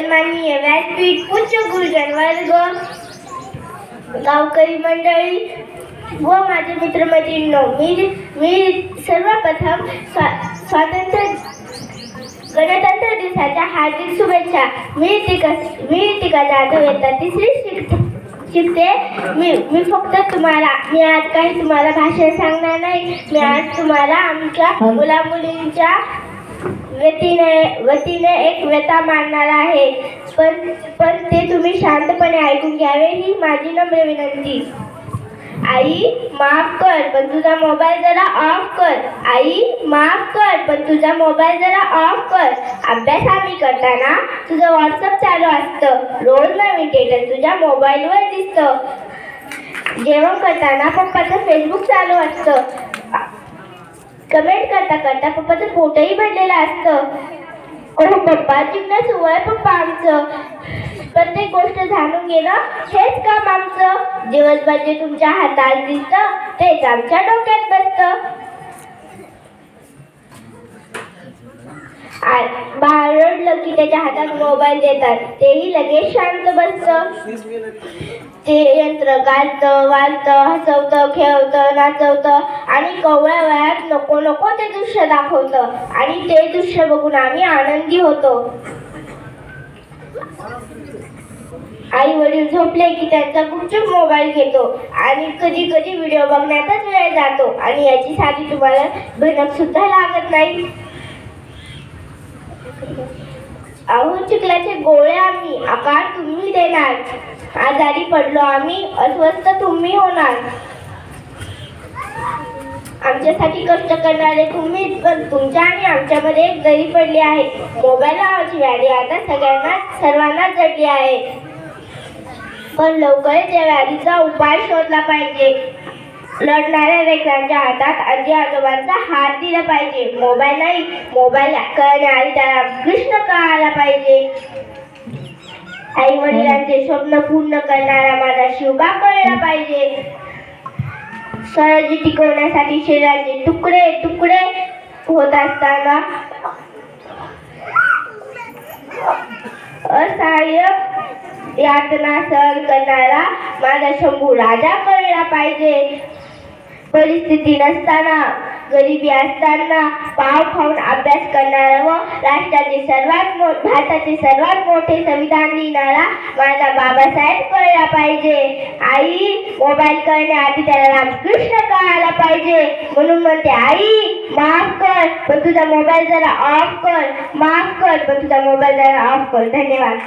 सन्माननीय व्यासपीठ, पूज्य गुरुजन वर्ग, गावकरी मंडळी व माझे मित्रमैत्रिणींनो, मी सर्वप्रथम गणतंत्र दिवसाच्या हार्दिक शुभेच्छा. मी ऋतिका जाधव येतात तिसरी शिकते. मी फक्त मी आज काही तुम्हाला भाषण सांगणार नाही. मी आज तुम्हाला आमच्या मुला मुलींच्या वतीने एक व्यथा मांडणार आहे. पण ते तुम्ही शांतपणे ऐकून घ्यावे ही माझी नम्र विनंती. आई माफ कर, पण तुझा मोबाईल जरा ऑफ कर. आई माफ कर, पण तुझा मोबाईल जरा ऑफ कर. अभ्यास आम्ही करताना तुझं व्हॉट्सअप चालू असतं. रोज नवीन स्टेटस तुझ्या मोबाईलवर दिसतं. जेवण करताना पप्पाचं फेसबुक चालू असतं. कमेंट करता करता पप्पाचं फोटोही भरलेलं असतं. ओ पप्पा, जिज्ञासू वय पप्पा आमचं. प्रत्येक गोष्ट जाणून घेणं हेच काम आमचं. दिवसभर जे तुमच्या हातात दिसतं तेच आमच्या डोक्यात बसतं. बाळ रडलं की त्याच्या हातात मोबाईल देतात, तेही लगेच शांत बसतं. ते यंत्र गाजतं, वाजतं, हसवतं, खेळवतं, नाचवतं आणि कवळ्या वयात नको नको ते दृश्य दाखवतं आणि ते दृश्य बघून आम्ही आनंदी होतो. आई वडील झोपले की त्यांचा गुपचूप मोबाईल घेतो आणि कधी कधी व्हिडिओ बघण्यातच वेळ जातो आणि याची साधी तुम्हाला भनक सुद्धा लागत नाही. अहो चिखलाचे गोळे आम्ही, आकार तुम्ही देणार. आजारी पडलो आम्ही, अस्वस्थ तुम्ही होणार. आमच्यासाठी कष्ट करणारे तुम्हीच, पण तुमच्या आणि आमच्यामध्ये एक दरी पडली आहे. मोबाईल नावाची व्याधी आता सर्वांनाच जडली आहे. पण लवकरच या व्याधीचा उपाय शोधला पाहिजे. लढणाऱ्या लेकरांच्या हातात आजी आजोबांचा हात दिला पाहिजे. मोबाईल नाही, मोबाईल कळण्याआधी त्याला कृष्ण कळाला पाहिजे. आई वडिलांचे स्वप्न पूर्ण करणारा माझा शिवबा कळला पाहिजे. स्वराज्य टिकवण्यासाठी शरीराचे तुकडे तुकडे होत असताना असहाय्य यातना सहन करणारा माझा शंभू राजा कळला पाहिजे. परिस्थिती नसताना, गरिबी असताना पाव खाऊन अभ्यास करणारा व भारताचे सर्वात मोठे संविधान लिहिणारा माझा बाबासाहेब कळला पाहिजे. आई मोबाईल कळण्याआधी त्याला रामकृष्ण कळायला पाहिजे. म्हणून म्हणते, आई माफ कर, पण तुझा मोबाईल जरा ऑफ कर. माफ कर, पण तुझा मोबाईल जरा ऑफ कर. धन्यवाद.